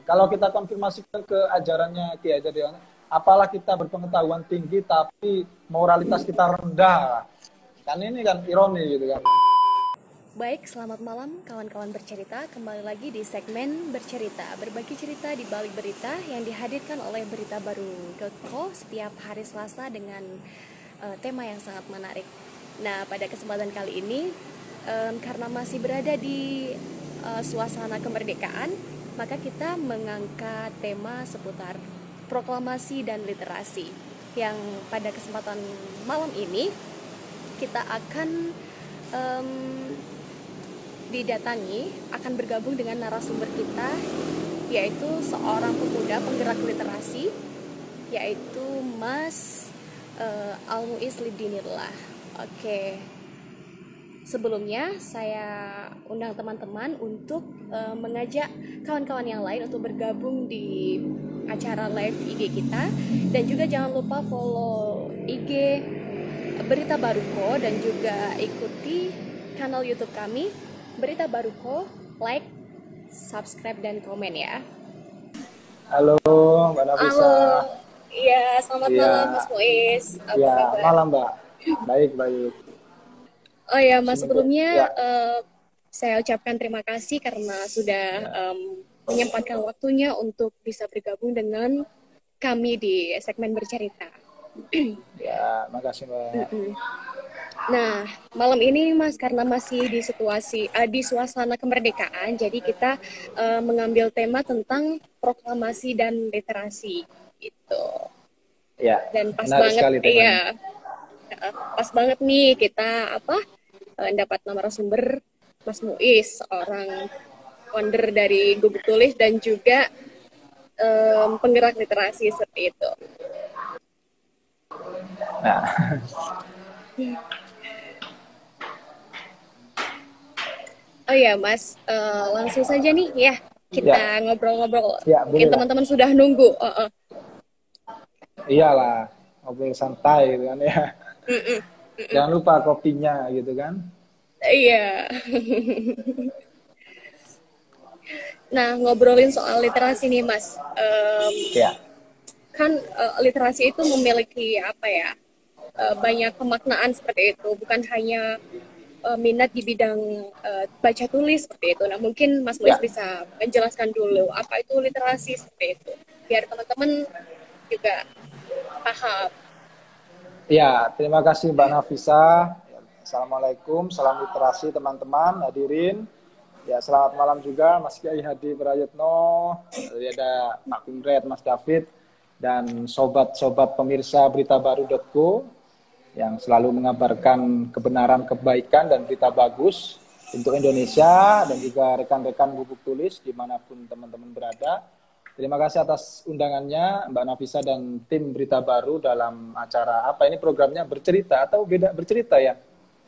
Kalau kita konfirmasikan ke ajarannya Ki Hajar Dewantara, apalah kita berpengetahuan tinggi tapi moralitas kita rendah. Kan ini kan ironi gitu kan. Baik, selamat malam kawan-kawan bercerita. Kembali lagi di segmen bercerita, berbagi cerita di balik berita yang dihadirkan oleh beritabaru.co setiap hari Selasa dengan tema yang sangat menarik. Nah, pada kesempatan kali ini karena masih berada di suasana kemerdekaan, maka kita mengangkat tema seputar proklamasi dan literasi. Yang pada kesempatan malam ini kita akan akan bergabung dengan narasumber kita, yaitu seorang pemuda penggerak literasi, yaitu Mas Al-Muiz Lidinillah. Oke. Sebelumnya saya undang teman-teman untuk mengajak kawan-kawan yang lain untuk bergabung di acara live IG kita, dan juga jangan lupa follow IG Berita Baruko dan juga ikuti kanal YouTube kami Berita Baruko, like, subscribe dan komen ya. Halo Mbak Nafisa. Halo. Iya, selamat malam Mas Muiz. Iya, malam Mbak. Baik. Oh ya, Mas, sebelumnya saya ucapkan terima kasih karena sudah menyempatkan waktunya untuk bisa bergabung dengan kami di segmen bercerita. Ya, makasih Mbak. Nah, malam ini Mas, karena masih di suasana kemerdekaan, jadi kita mengambil tema tentang proklamasi dan literasi gitu. Ya. Dan pas banget, iya, pas banget nih kita dapat narasumber Mas Muiz, seorang founder dari Gubuk Tulis dan juga penggerak literasi seperti itu. Nah. Oh ya Mas, langsung saja nih ya kita ngobrol-ngobrol. Ya, mungkin teman-teman sudah nunggu. Iyalah, ngobrol santai gitu kan ya. Jangan lupa kopinya gitu kan. Iya. Nah, ngobrolin soal literasi nih Mas. Kan literasi itu memiliki banyak pemaknaan seperti itu, bukan hanya minat di bidang baca tulis seperti itu. Nah, mungkin Mas Muiz bisa menjelaskan dulu apa itu literasi seperti itu, biar teman-teman juga paham. Ya, terima kasih Mbak Nafisa. Assalamualaikum, salam literasi teman-teman hadirin. Ya, selamat malam juga Mas Kiai Hadi Prayitno, ada Pak Pimret, Mas David, dan sobat-sobat pemirsa beritabaru.co yang selalu mengabarkan kebenaran, kebaikan, dan berita bagus untuk Indonesia dan juga rekan-rekan Gubuk Tulis dimanapun teman-teman berada. Terima kasih atas undangannya Mbak Nafisa dan tim Berita Baru dalam acara apa ini programnya, bercerita atau beda bercerita ya?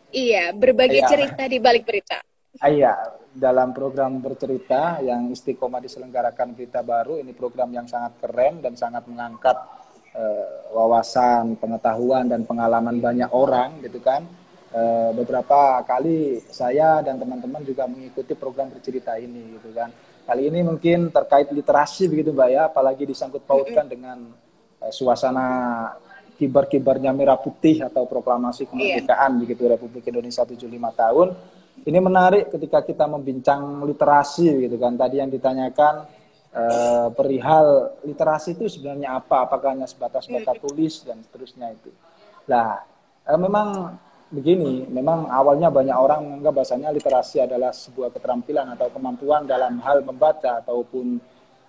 Iya, berbagi cerita di balik berita. Iya, dalam program bercerita yang istiqomah diselenggarakan Berita Baru, ini program yang sangat keren dan sangat mengangkat wawasan, pengetahuan, dan pengalaman banyak orang gitu kan. Beberapa kali saya dan teman-teman juga mengikuti program bercerita ini gitu kan. Kali ini mungkin terkait literasi begitu Mbak ya, apalagi disangkut pautkan dengan suasana kibar-kibarnya merah putih atau proklamasi kemerdekaan begitu Republik Indonesia 75 tahun. Ini menarik ketika kita membincang literasi gitu kan. Tadi yang ditanyakan perihal literasi itu sebenarnya apa? Apakah hanya sebatas baca tulis dan seterusnya itu. Nah, memang begini, memang awalnya banyak orang menganggap bahasanya literasi adalah sebuah keterampilan atau kemampuan dalam hal membaca ataupun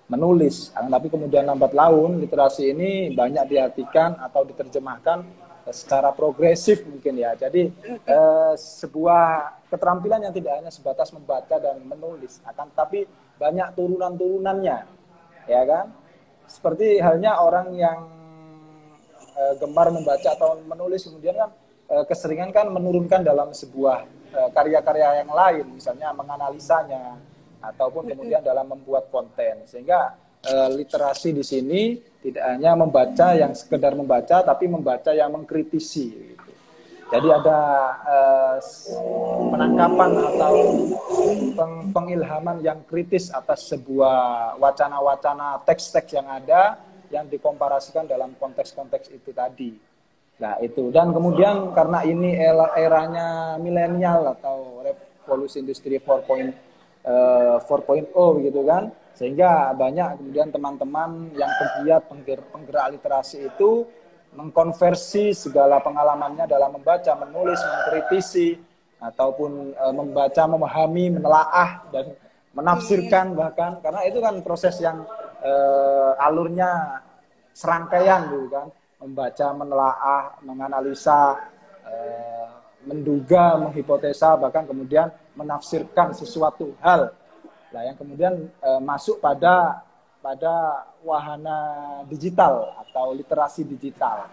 menulis. Tapi kemudian lambat laun literasi ini banyak diartikan atau diterjemahkan secara progresif mungkin ya. Jadi sebuah keterampilan yang tidak hanya sebatas membaca dan menulis, tapi banyak turunan-turunannya, ya kan? Seperti halnya orang yang gemar membaca atau menulis, kemudian kan keseringan kan menurunkan dalam sebuah karya-karya yang lain, misalnya menganalisanya, ataupun kemudian dalam membuat konten. Sehingga literasi di sini tidak hanya membaca yang sekedar membaca, tapi membaca yang mengkritisi. Gitu. Jadi ada penangkapan atau pengilhaman yang kritis atas sebuah wacana-wacana teks-teks yang ada yang dikomparasikan dalam konteks-konteks itu tadi. Nah itu, dan kemudian karena ini eranya milenial atau revolusi industri 4.0 gitu kan, sehingga banyak kemudian teman-teman yang pegiat penggerak literasi itu mengkonversi segala pengalamannya dalam membaca, menulis, mengkritisi, ataupun membaca, memahami, menelaah, dan menafsirkan bahkan, karena itu kan proses yang alurnya serangkaian gitu kan, membaca, menelaah, menganalisa, menduga, menghipotesa, bahkan kemudian menafsirkan sesuatu hal. Nah, yang kemudian masuk pada wahana digital atau literasi digital.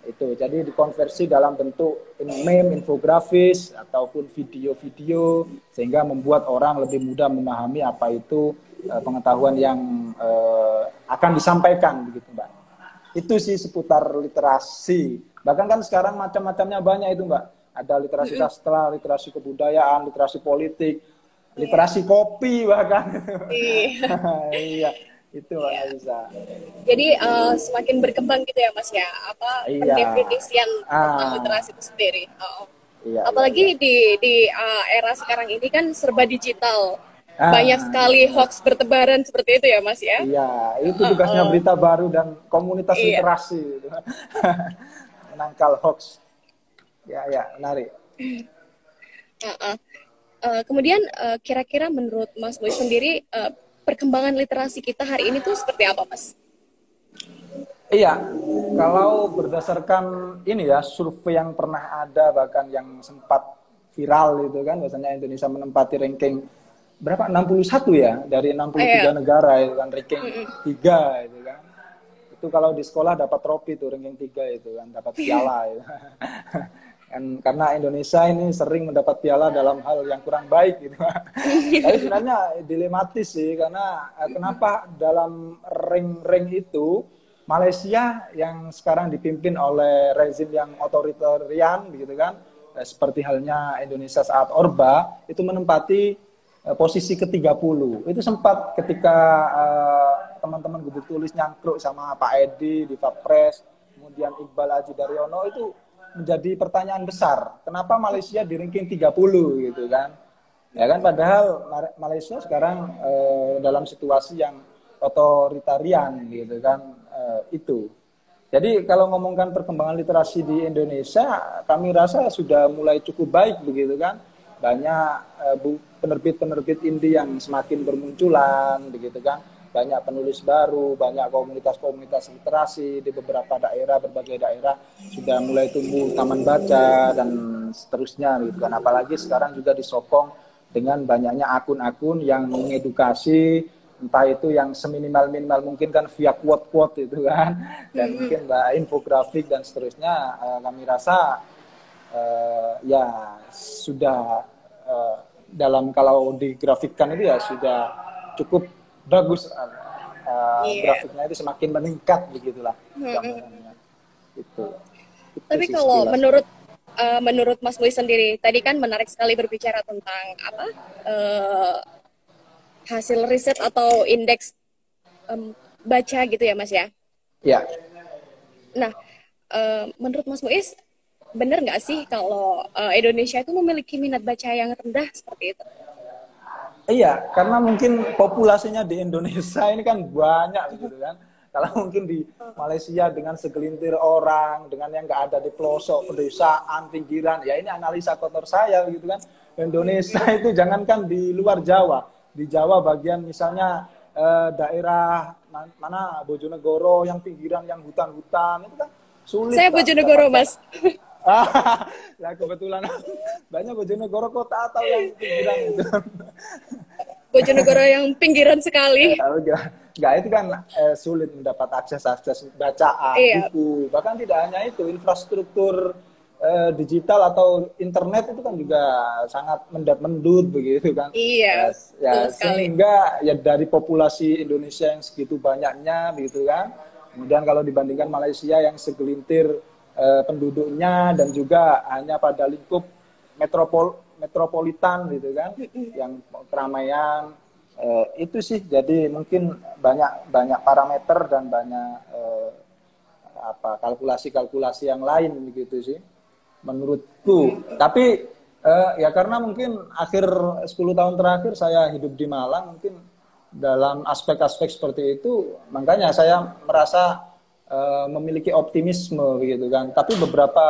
Itu jadi dikonversi dalam bentuk meme, infografis ataupun video-video sehingga membuat orang lebih mudah memahami apa itu pengetahuan yang akan disampaikan begitu, Mbak. Itu sih seputar literasi. Bahkan kan sekarang macam-macamnya banyak itu, Mbak. Ada literasi sastra, literasi kebudayaan, literasi politik, literasi kopi bahkan. Iya, itu Mbak bisa. Jadi semakin berkembang gitu ya Mas ya, apa pendefinisian tentang literasi itu sendiri. Iya, apalagi di era sekarang ini kan serba digital. Banyak sekali hoax bertebaran seperti itu ya Mas ya. Iya, itu tugasnya berita baru dan komunitas literasi gitu. Menangkal hoax. Ya, menarik. Kemudian kira-kira menurut Mas Boy sendiri perkembangan literasi kita hari ini tuh seperti apa, Mas? Iya, kalau berdasarkan ini ya, survei yang pernah ada bahkan yang sempat viral itu kan, biasanya Indonesia menempati ranking berapa? 61 ya, dari 63 negara itu kan, ranking 3 itu kan. Itu kalau di sekolah dapat trofi tuh, ranking 3 itu kan, dapat piala itu. Karena Indonesia ini sering mendapat piala dalam hal yang kurang baik gitu. Tapi sebenarnya dilematis sih, karena kenapa dalam rank itu Malaysia yang sekarang dipimpin oleh rezim yang otoritarian gitu kan, seperti halnya Indonesia saat Orba, itu menempati posisi ke-30. Itu sempat ketika teman-teman Gubuk Tulis nyangkruk sama Pak Edi di Fapres, kemudian Iqbal Haji Daryono, itu menjadi pertanyaan besar. Kenapa Malaysia di ranking 30 gitu kan? Ya kan, padahal Malaysia sekarang dalam situasi yang otoritarian gitu kan, itu. Jadi kalau ngomongkan perkembangan literasi di Indonesia, kami rasa sudah mulai cukup baik begitu kan. Banyak penerbit-penerbit indie yang semakin bermunculan begitu kan. Banyak penulis baru, banyak komunitas-komunitas literasi di beberapa daerah, berbagai daerah sudah mulai tumbuh taman baca dan seterusnya gitu kan. Apalagi sekarang juga disokong dengan banyaknya akun-akun yang mengedukasi, entah itu yang seminimal-minimal mungkin kan via quote-quote itu kan, dan mungkin infografik dan seterusnya. Kami rasa ya sudah dalam, kalau digrafikkan itu ya sudah cukup bagus, grafiknya itu semakin meningkat begitulah gambarannya. Itu tapi kalau menurut Mas Boy sendiri, tadi kan menarik sekali berbicara tentang apa hasil riset atau indeks baca gitu ya Mas ya. Ya. Nah, menurut Mas Muiz, benar nggak sih kalau Indonesia itu memiliki minat baca yang rendah seperti itu? Iya, karena mungkin populasinya di Indonesia ini kan banyak gitu kan. Kalau mungkin di Malaysia dengan segelintir orang, dengan yang nggak ada di pelosok pedesaan, pinggiran, ya ini analisa kotor saya gitu kan. Indonesia itu jangankan di luar Jawa, di Jawa bagian misalnya daerah mana Bojonegoro yang pinggiran, yang hutan-hutan itu kan sulit. Saya Bojonegoro, Mas. Nah kebetulan banyak Bojonegoro kota atau yang pinggiran itu. Bojonegoro yang pinggiran sekali. Enggak, itu kan sulit mendapat akses bacaan, buku. Bahkan tidak hanya itu, infrastruktur digital atau internet itu kan juga sangat mendut begitu kan. Iya. Ya sehingga ya dari populasi Indonesia yang segitu banyaknya begitu kan. Kemudian kalau dibandingkan Malaysia yang segelintir penduduknya dan juga hanya pada lingkup metropolitan gitu kan, yang keramaian. Itu sih, jadi mungkin banyak banyak parameter dan banyak kalkulasi-kalkulasi yang lain begitu sih menurutku. Tapi ya karena mungkin akhir 10 tahun terakhir saya hidup di Malang, mungkin dalam aspek-aspek seperti itu, makanya saya merasa memiliki optimisme begitu kan. Tapi beberapa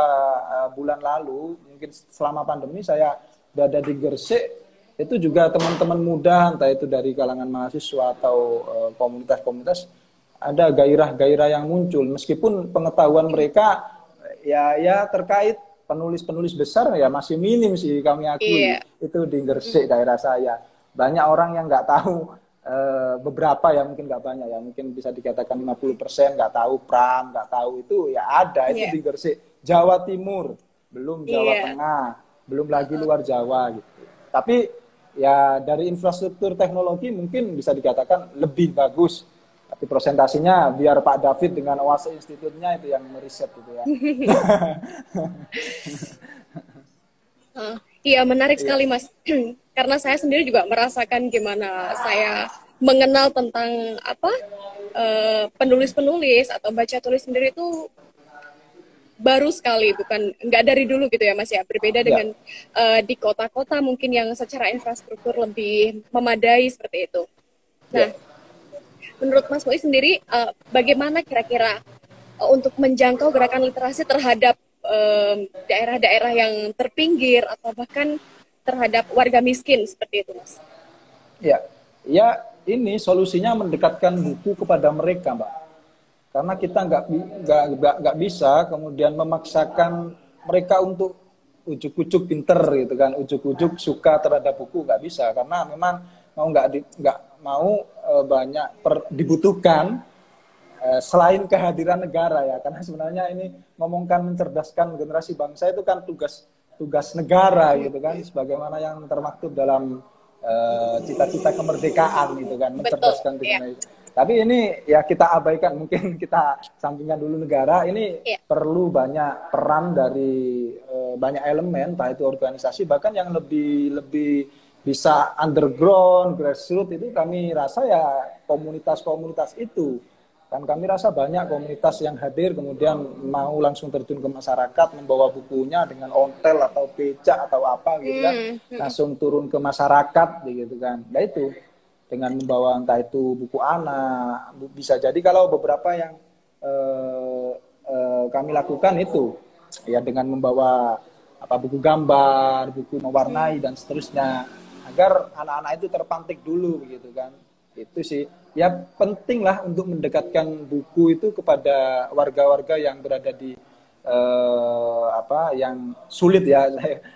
bulan lalu, mungkin selama pandemi, saya berada di Gresik, itu juga teman-teman muda, entah itu dari kalangan mahasiswa atau komunitas-komunitas, ada gairah-gairah yang muncul, meskipun pengetahuan mereka ya terkait penulis-penulis besar ya masih minim sih kami akui. Itu di Gresik daerah saya. Banyak orang yang nggak tahu, beberapa ya mungkin nggak banyak ya, mungkin bisa dikatakan 50% nggak tahu Pram, nggak tahu itu ya ada, itu di Gresik. Jawa Timur, belum Jawa Tengah, belum lagi luar Jawa gitu. Tapi ya dari infrastruktur teknologi mungkin bisa dikatakan lebih bagus. Tapi presentasinya biar Pak David dengan Oase Institute-nya itu yang meriset gitu ya. Iya, menarik sekali Mas. Karena saya sendiri juga merasakan gimana saya mengenal tentang penulis-penulis atau baca tulis sendiri itu baru sekali, bukan nggak dari dulu gitu ya Mas ya. Berbeda dengan di kota-kota mungkin yang secara infrastruktur lebih memadai seperti itu. Nah, menurut Mas Muiz sendiri, bagaimana kira-kira untuk menjangkau gerakan literasi terhadap daerah-daerah yang terpinggir atau bahkan terhadap warga miskin seperti itu, Mas? Ya, ini solusinya mendekatkan buku kepada mereka, Mbak. Karena kita nggak bisa kemudian memaksakan mereka untuk ujuk-ujuk pinter gitu kan, ujuk-ujuk suka terhadap buku, nggak bisa, karena memang mau banyak dibutuhkan selain kehadiran negara ya, karena sebenarnya ini ngomongkan mencerdaskan generasi bangsa itu kan tugas negara gitu kan, sebagaimana yang termaktub dalam cita-cita kemerdekaan gitu kan, mencerdaskan generasi. Tapi ini ya kita abaikan, mungkin kita sampingkan dulu negara. Ini perlu banyak peran dari banyak elemen, entah itu organisasi, bahkan yang lebih bisa underground, grassroots, itu kami rasa ya komunitas-komunitas itu. Dan kami rasa banyak komunitas yang hadir kemudian mau langsung terjun ke masyarakat, membawa bukunya dengan ontel atau becak atau apa gitu kan, langsung turun ke masyarakat gitu kan. Nah itu dengan membawa entah itu buku anak, bisa jadi kalau beberapa yang kami lakukan itu ya dengan membawa buku gambar, buku mewarnai dan seterusnya, agar anak-anak itu terpantik dulu gitu kan. Itu sih ya, penting lah untuk mendekatkan buku itu kepada warga-warga yang berada di yang sulit ya.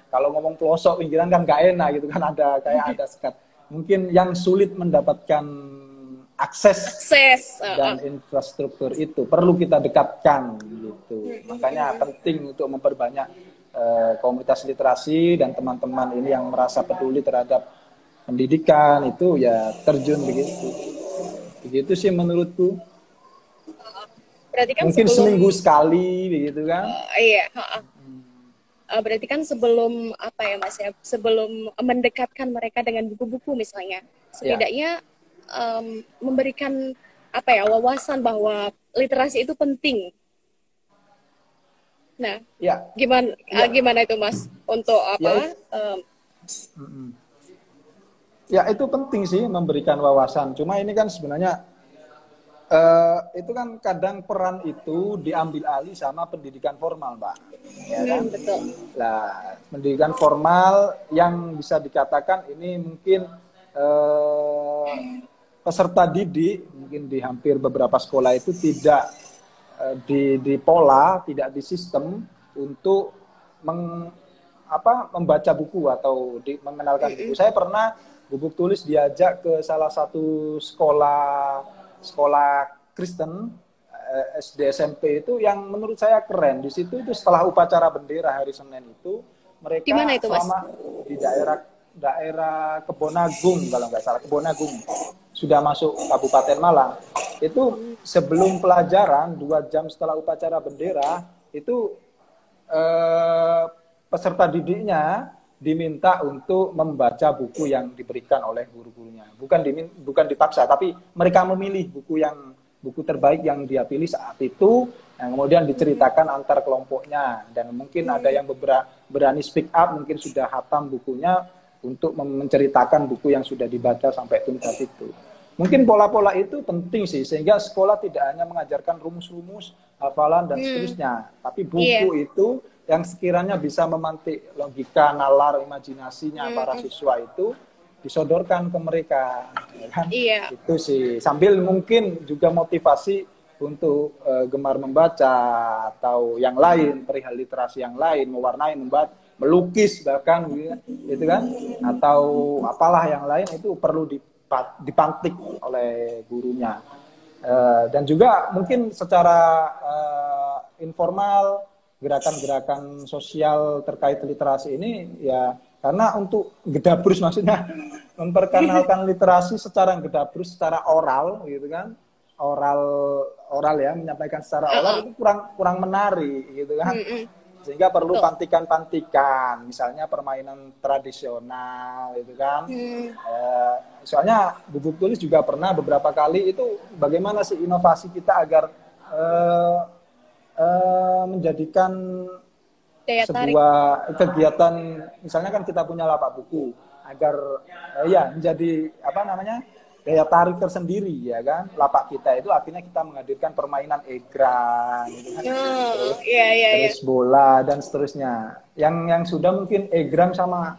Kalau ngomong pelosok pinggiran kan gak enak gitu kan, ada sekat. Mungkin yang sulit mendapatkan akses dan infrastruktur itu perlu kita dekatkan gitu. Makanya penting untuk memperbanyak komunitas literasi, dan teman-teman ini yang merasa peduli terhadap pendidikan itu ya terjun begitu sih menurutku. Berarti kan mungkin seminggu sekali begitu kan. Berarti kan sebelum Mas ya, sebelum mendekatkan mereka dengan buku-buku misalnya, setidaknya memberikan wawasan bahwa literasi itu penting. Nah, gimana itu Mas untuk itu penting sih memberikan wawasan. Cuma ini kan sebenarnya itu kan kadang peran itu diambil alih sama pendidikan formal, Mbak. Ya kan? Betul. Nah, pendidikan formal yang bisa dikatakan ini mungkin peserta didik mungkin di hampir beberapa sekolah itu tidak di pola, tidak di sistem untuk membaca buku atau mengenalkan buku. Saya pernah bubuk tulis diajak ke salah satu sekolah Kristen SD SMP itu, yang menurut saya keren. Di situ itu setelah upacara bendera hari Senin itu mereka itu, selama di daerah Kebonagung, kalau nggak salah Kebonagung, sudah masuk Kabupaten Malang. Itu sebelum pelajaran 2 jam setelah upacara bendera itu peserta didiknya diminta untuk membaca buku yang diberikan oleh guru-gurunya. Bukan dipaksa, tapi mereka memilih buku terbaik yang dia pilih saat itu, yang kemudian diceritakan antar kelompoknya. Dan mungkin ada yang berani speak up, mungkin sudah hatam bukunya untuk menceritakan buku yang sudah dibaca sampai tuntas itu. Mungkin pola-pola itu penting sih, sehingga sekolah tidak hanya mengajarkan rumus-rumus, hafalan, dan seterusnya. Tapi buku itu yang sekiranya bisa memantik logika, nalar, imajinasinya para siswa itu disodorkan ke mereka. Ya kan? Itu sih. Sambil mungkin juga motivasi untuk gemar membaca atau yang lain, perihal literasi yang lain, mewarnai, membaca, melukis bahkan gitu kan, atau apalah yang lain itu perlu dipantik oleh gurunya. Dan juga mungkin secara informal gerakan-gerakan sosial terkait literasi ini ya, karena untuk gedabrus, maksudnya memperkenalkan literasi secara gedabrus, secara oral gitu kan, oral ya, menyampaikan secara oral itu kurang menarik gitu kan. Sehingga perlu pantikan-pantikan, misalnya permainan tradisional, gitu kan. Soalnya Bubuk Tulis juga pernah beberapa kali itu bagaimana sih inovasi kita agar menjadikan sebuah kegiatan, misalnya kan kita punya lapak buku, agar ya menjadi daya tarik tersendiri ya kan. Lapak kita itu akhirnya kita menghadirkan permainan egrang gitu kan. Terus bola dan seterusnya. Yang sudah mungkin egrang sama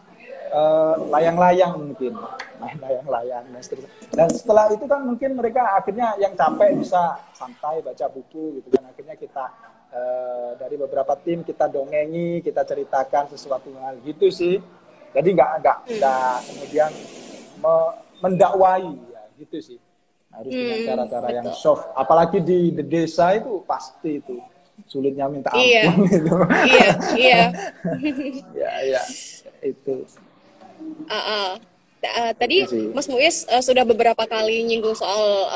layang-layang mungkin. Main layang-layang dan seterusnya. Dan setelah itu kan mungkin mereka akhirnya yang capek bisa santai baca buku gitu kan. Akhirnya kita dari beberapa tim kita dongengi, kita ceritakan sesuatu hal gitu sih. Jadi nggak kemudian mendakwai ya, gitu sih. Harus dengan cara-cara yang soft. Apalagi di desa itu pasti itu sulitnya minta ampun gitu. Iya, itu. Tadi Mas Muiz sudah beberapa kali nyinggung soal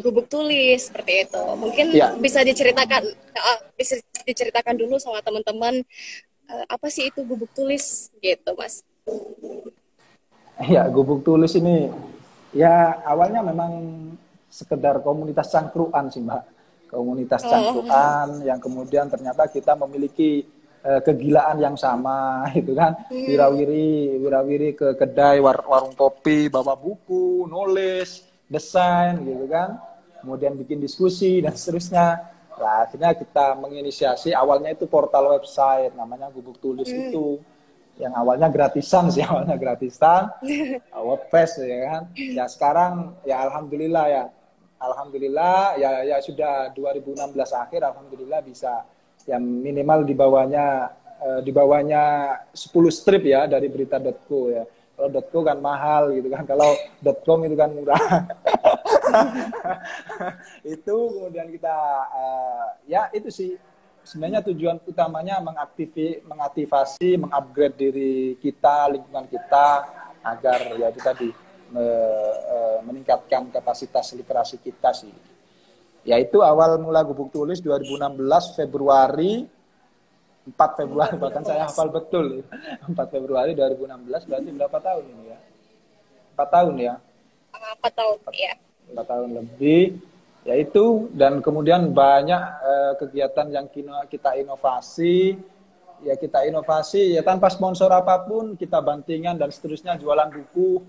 gubuk tulis seperti itu. Mungkin bisa diceritakan dulu sama teman-teman apa sih itu gubuk tulis gitu, Mas? Ya, gubuk tulis ini ya awalnya memang sekedar komunitas cangkruan sih, Mbak. Komunitas cangkruan yang kemudian ternyata kita memiliki kegilaan yang sama gitu kan. Wirawiri ke kedai, warung kopi, bawa buku, nulis, desain gitu kan. Kemudian bikin diskusi dan seterusnya. Nah, akhirnya kita menginisiasi, awalnya itu portal website namanya Gubuk Tulis itu. Yang awalnya gratisan sih, WordPress ya kan. Ya sekarang ya alhamdulillah ya sudah 2016 akhir, alhamdulillah bisa yang minimal di bawahnya 10 strip ya dari berita.co ya. Kalau .co kan mahal gitu kan, kalau .com itu kan murah. Itu kemudian kita ya itu sih sebenarnya tujuan utamanya mengaktifasi, mengupgrade diri kita, lingkungan kita agar ya itu tadi meningkatkan kapasitas literasi kita sih. Yaitu awal mula Gubuk Tulis 2016 Februari 4 Februari bahkan saya hafal betul 4 Februari 2016 berarti berapa tahun ini ya? 4 tahun ya? 4 tahun ya. 4 tahun lebih. Yaitu dan kemudian banyak kegiatan yang kita inovasi ya tanpa sponsor apapun, kita bantingan dan seterusnya, jualan buku.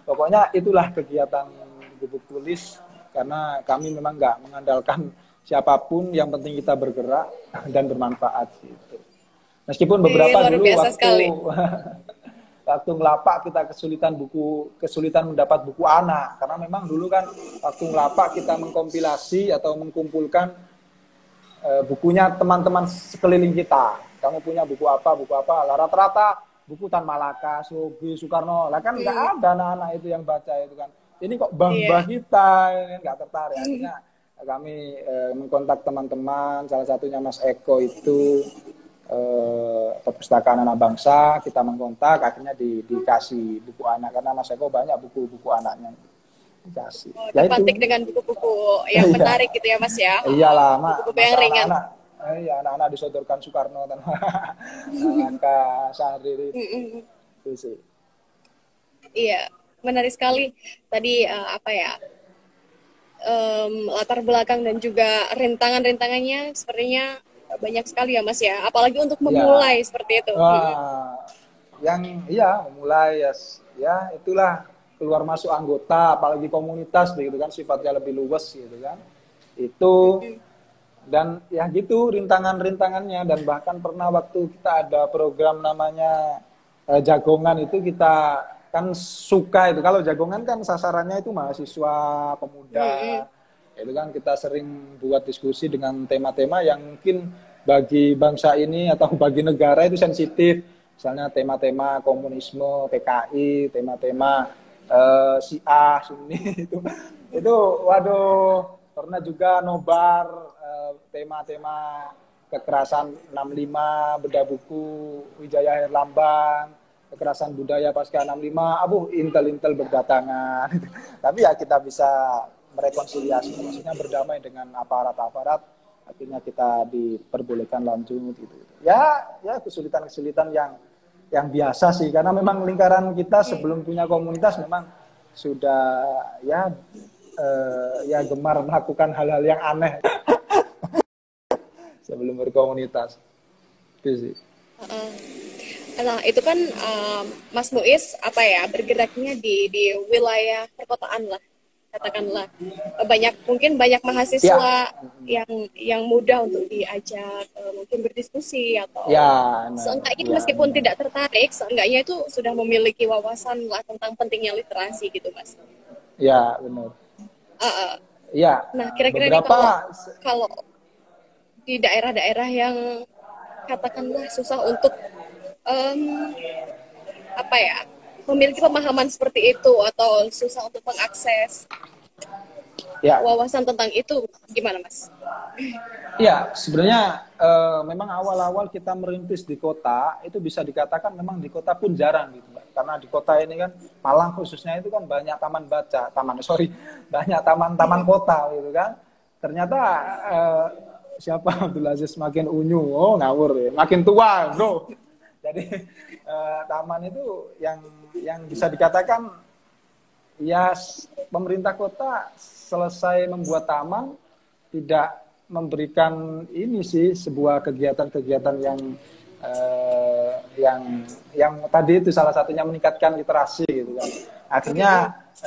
Pokoknya itulah kegiatan Gubuk Tulis, karena kami memang nggak mengandalkan siapapun, yang penting kita bergerak dan bermanfaat gitu. Meskipun beberapa dulu waktu ngelapak kita kesulitan mendapat buku anak, karena memang dulu kan waktu ngelapak kita mengkompilasi atau mengkumpulkan bukunya teman-teman sekeliling kita. Kamu punya buku apa? Rata-rata buku Tan Malaka, Sogi, Soekarno. Lah kan nggak ada anak-anak itu yang baca itu kan. Ini kok bangga kita nggak tertarik. Akhirnya kami mengkontak teman-teman, salah satunya Mas Eko itu Perpustakaan Anak Bangsa, kita mengkontak, akhirnya dikasih buku anak, karena Mas Eko banyak buku-buku anaknya dikasih. Terpantik dengan buku-buku yang menarik gitu ya Mas ya. Iyalah, buku-buku yang ringan. Ya, anak-anak disodorkan Soekarno tanpa angka Syahrir Mm-mm. itu sih. Iya, menarik sekali tadi apa ya, latar belakang dan juga rintangan-rintangannya sepertinya banyak sekali ya Mas ya, apalagi untuk Ya, memulai seperti itu. wah, yang iya mulai ya, ya itulah keluar masuk anggota, apalagi komunitas begitu kan sifatnya lebih luas gitu kan. Itu Mm-mm. dan ya gitu rintangan-rintangannya dan bahkan pernah waktu kita ada program namanya jagongan itu kita kan suka itu kalau jagongan kan sasarannya itu mahasiswa pemuda Mm-mm. itu kan kita sering buat diskusi dengan tema-tema yang mungkin bagi bangsa ini atau bagi negara itu sensitif misalnya tema-tema komunisme PKI tema-tema Syiah Sunni itu waduh pernah juga nobar tema-tema kekerasan 65 bedah buku Wijaya Herlambang kekerasan budaya pasca 65 aduh intel-intel berdatangan tapi ya kita bisa merekonsiliasi maksudnya berdamai dengan aparat-aparat akhirnya kita diperbolehkan lanjut gitu ya ya kesulitan-kesulitan yang biasa sih karena memang lingkaran kita sebelum punya komunitas memang sudah ya ya gemar melakukan hal-hal yang aneh sebelum berkomunitas itu sih. Uh-uh. Nah, itu kan Mas Muiz apa ya bergeraknya di wilayah perkotaan lah, katakanlah mungkin banyak Ya, mahasiswa yang mudah untuk diajak mungkin berdiskusi atau ya, nah, seenggaknya ya, meskipun tidak tertarik, seenggaknya itu sudah memiliki wawasan lah tentang pentingnya literasi gitu Mas. ya benar. Uh-uh. Ya, Nah, kira-kira nih kalau beberapa kalau di daerah-daerah yang katakanlah susah untuk em, apa ya memiliki pemahaman seperti itu atau susah untuk mengakses ya, wawasan tentang itu gimana Mas? ya sebenarnya memang awal-awal kita merintis di kota itu bisa dikatakan memang di kota pun jarang gitu, Mbak. Karena di kota ini kan Malang khususnya itu kan banyak taman baca, banyak taman-taman kota gitu kan. Ternyata siapa Abdul Aziz makin unyu, oh ngawur ya, makin tua, bro. Jadi taman itu yang bisa dikatakan ya pemerintah kota selesai membuat taman tidak memberikan ini sih sebuah kegiatan-kegiatan yang tadi itu salah satunya meningkatkan literasi gitu kan. Akhirnya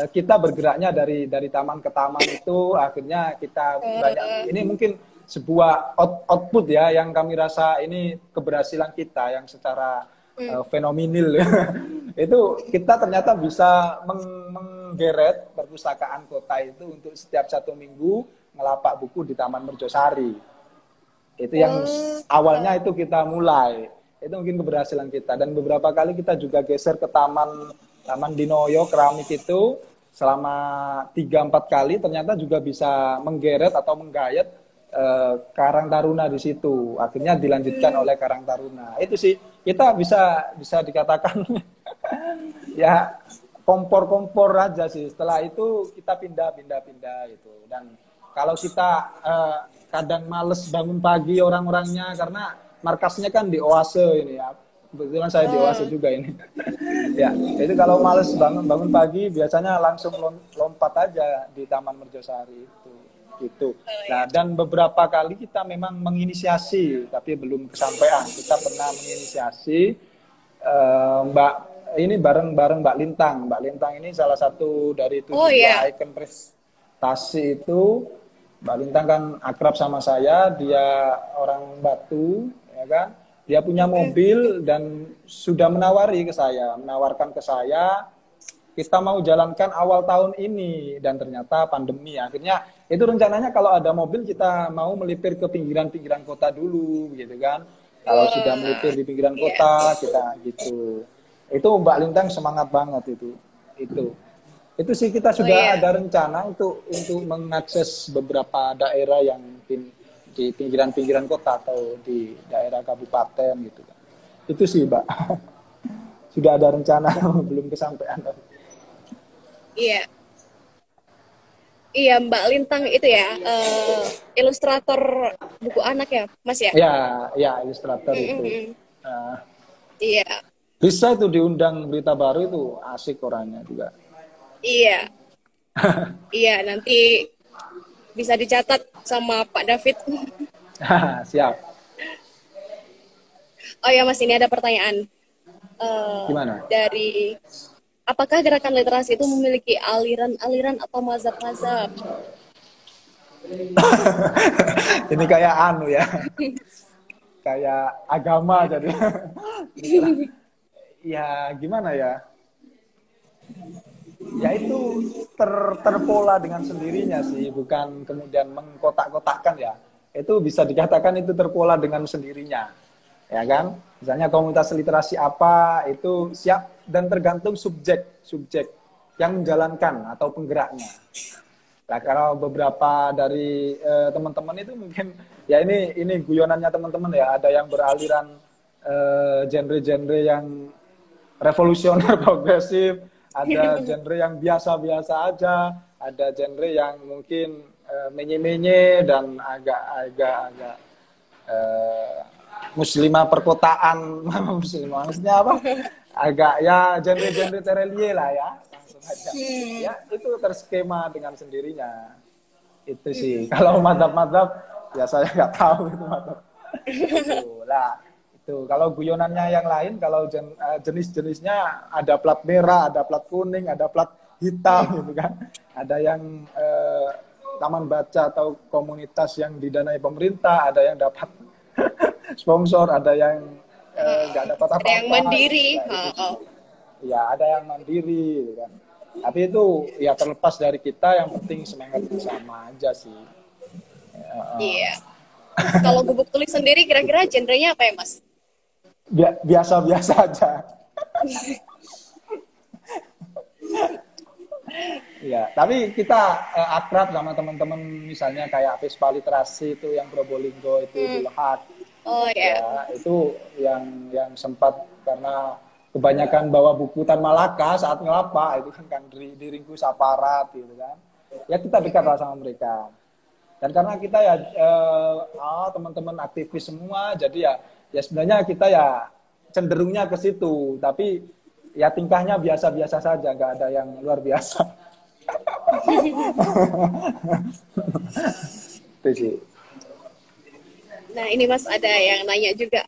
kita bergeraknya dari taman ke taman itu akhirnya kita banyak ini mungkin sebuah output ya yang kami rasa ini keberhasilan kita yang secara fenomenal itu kita ternyata bisa menggeret perpustakaan kota itu untuk setiap 1 minggu ngelapak buku di Taman Merjosari. Itu yang awalnya itu kita mulai. Itu mungkin keberhasilan kita. Dan beberapa kali kita juga geser ke Taman Dinoyo, keramik itu. Selama 3-4 kali ternyata juga bisa menggeret atau menggayat Karang Taruna di situ. Akhirnya dilanjutkan oleh Karang Taruna. Itu sih, kita bisa dikatakan ya kompor-kompor aja sih. Setelah itu kita pindah itu. Dan kalau kita kadang males bangun pagi orang-orangnya karena markasnya kan di Oase ini ya. Kebetulan saya di Oase juga ini. Ya, itu kalau males bangun pagi biasanya langsung lompat aja di Taman Merjosari itu. Gitu. Nah, dan beberapa kali kita memang menginisiasi tapi belum kesampaian. Kita pernah menginisiasi Mbak ini bareng Mbak Lintang. Mbak Lintang ini salah satu dari 72 ikon prestasi itu. Mbak Lintang kan akrab sama saya, dia orang Batu, ya kan? Dia punya mobil dan sudah menawarkan ke saya, kita mau jalankan awal tahun ini dan ternyata pandemi. Akhirnya itu rencananya kalau ada mobil kita mau melipir ke pinggiran-pinggiran kota dulu, gitu kan? Kalau sudah melipir di pinggiran kota, kita gitu. Itu Mbak Lintang semangat banget itu. Itu sih kita sudah ada rencana untuk mengakses beberapa daerah yang mungkin di pinggiran-pinggiran kota atau di daerah kabupaten gitu kan. Itu sih, Mbak. Sudah ada rencana belum kesampaian. Iya. Iya, Mbak Lintang itu ya, ilustrator buku anak ya, Mas ya? Ya, ya ilustrator Mm, itu. mm, mm. Eh, Iya, bisa itu diundang Berita Baru, itu asik orangnya juga. iya, iya. Nanti bisa dicatat sama Pak David. Siap. Oh ya, Mas, ini ada pertanyaan. Eh, Gimana? dari apakah gerakan literasi itu memiliki aliran-aliran atau mazhab-mazhab? Ini kayak anu ya, kayak agama jadi. Ya gimana ya? Ya itu terpola dengan sendirinya sih, bukan kemudian mengkotak-kotakkan ya. Itu bisa dikatakan itu terpola dengan sendirinya, ya kan? Misalnya komunitas literasi apa itu siap, dan tergantung subjek yang menjalankan atau penggeraknya. Nah, kalau beberapa dari teman-teman itu mungkin ya ini guyonannya teman-teman ya, ada yang beraliran genre-genre yang revolusioner progresif, ada genre yang biasa-biasa aja, ada genre yang mungkin menye-menye dan agak-agak muslimah perkotaan. Muslimah maksudnya apa? Agak ya genre-genre terelie lah ya, langsung aja. Ya itu terskema dengan sendirinya. Itu sih. Kalau madhab-madhab ya saya nggak tahu itu madhab. Itu lah. Itu kalau guyonannya yang lain, kalau jenis-jenisnya ada plat merah, ada plat kuning, ada plat hitam gitu kan. Ada yang taman baca atau komunitas yang didanai pemerintah, ada yang dapat sponsor, ada yang nggak dapat Ada yang apa-apa. mandiri. Nah, itu sih. Ya ada yang mandiri gitu kan. Tapi itu ya terlepas dari kita, yang penting semangat bersama aja sih. Iya. Kalau gubuk tulis sendiri kira-kira genrenya apa ya, Mas? Biasa-biasa aja. Ya, tapi kita akrab sama teman-teman, misalnya kayak Vespa Literasi itu yang Probolinggo itu di Lahat. Oh ya. Ya, itu yang sempat karena kebanyakan bawa buku Tan Malaka saat ngelapa itu kan diringkus aparat gitu kan. Ya kita dekat lah sama mereka. Dan karena kita ya teman-teman aktivis semua, jadi ya sebenarnya kita ya cenderungnya ke situ, tapi ya tingkahnya biasa-biasa saja, nggak ada yang luar biasa. Itu sih. Nah, ini Mas ada yang nanya juga.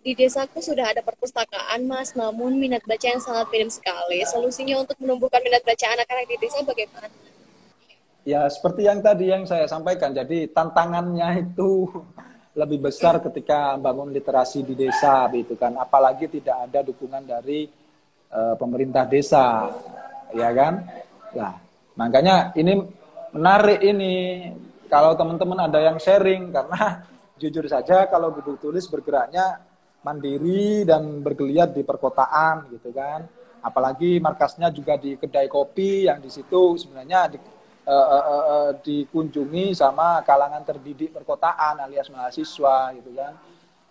Di desaku sudah ada perpustakaan, Mas, namun minat baca yang sangat minim sekali. Solusinya untuk menumbuhkan minat baca anak-anak di desa bagaimana? Ya seperti yang tadi yang saya sampaikan, jadi tantangannya itu lebih besar ketika bangun literasi di desa gitu kan, apalagi tidak ada dukungan dari pemerintah desa, ya kan. Nah makanya ini menarik ini kalau teman-teman ada yang sharing, karena jujur saja kalau buku tulis bergeraknya mandiri dan bergeliat di perkotaan gitu kan, apalagi markasnya juga di kedai kopi yang di situ sebenarnya dikunjungi sama kalangan terdidik perkotaan alias mahasiswa gitu kan,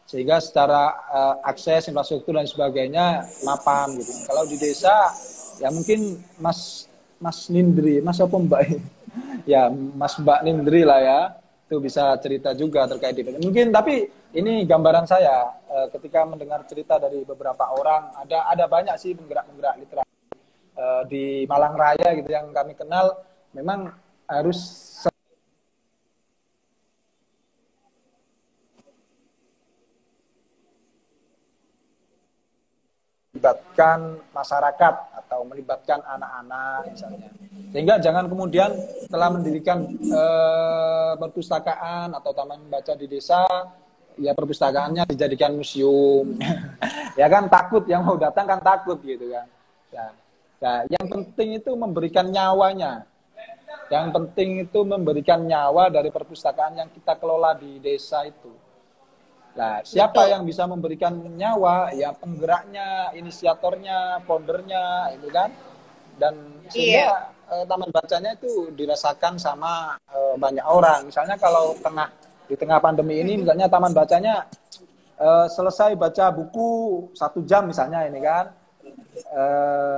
sehingga secara akses infrastruktur dan sebagainya mapan gitu. Kalau di desa ya mungkin Mas Nindri, Mas apa Mbak ya Mas Mbak Nindri lah ya, itu bisa cerita juga terkait itu mungkin. Tapi ini gambaran saya ketika mendengar cerita dari beberapa orang, ada banyak sih penggerak-penggerak literasi di Malang Raya gitu yang kami kenal, memang harus melibatkan masyarakat atau melibatkan anak-anak misalnya, sehingga jangan kemudian setelah mendirikan perpustakaan atau taman baca di desa ya perpustakaannya dijadikan museum. Ya kan, takut, yang mau datang kan takut gitu kan ya. Nah, yang penting itu memberikan nyawanya. Yang penting itu memberikan nyawa dari perpustakaan yang kita kelola di desa itu. Nah, siapa Betul. yang bisa memberikan nyawa? Ya penggeraknya, inisiatornya, foundernya, itu kan. Dan Iya. sehingga taman bacanya itu dirasakan sama banyak orang. Misalnya kalau di tengah pandemi ini, misalnya taman bacanya selesai baca buku 1 jam misalnya ini kan.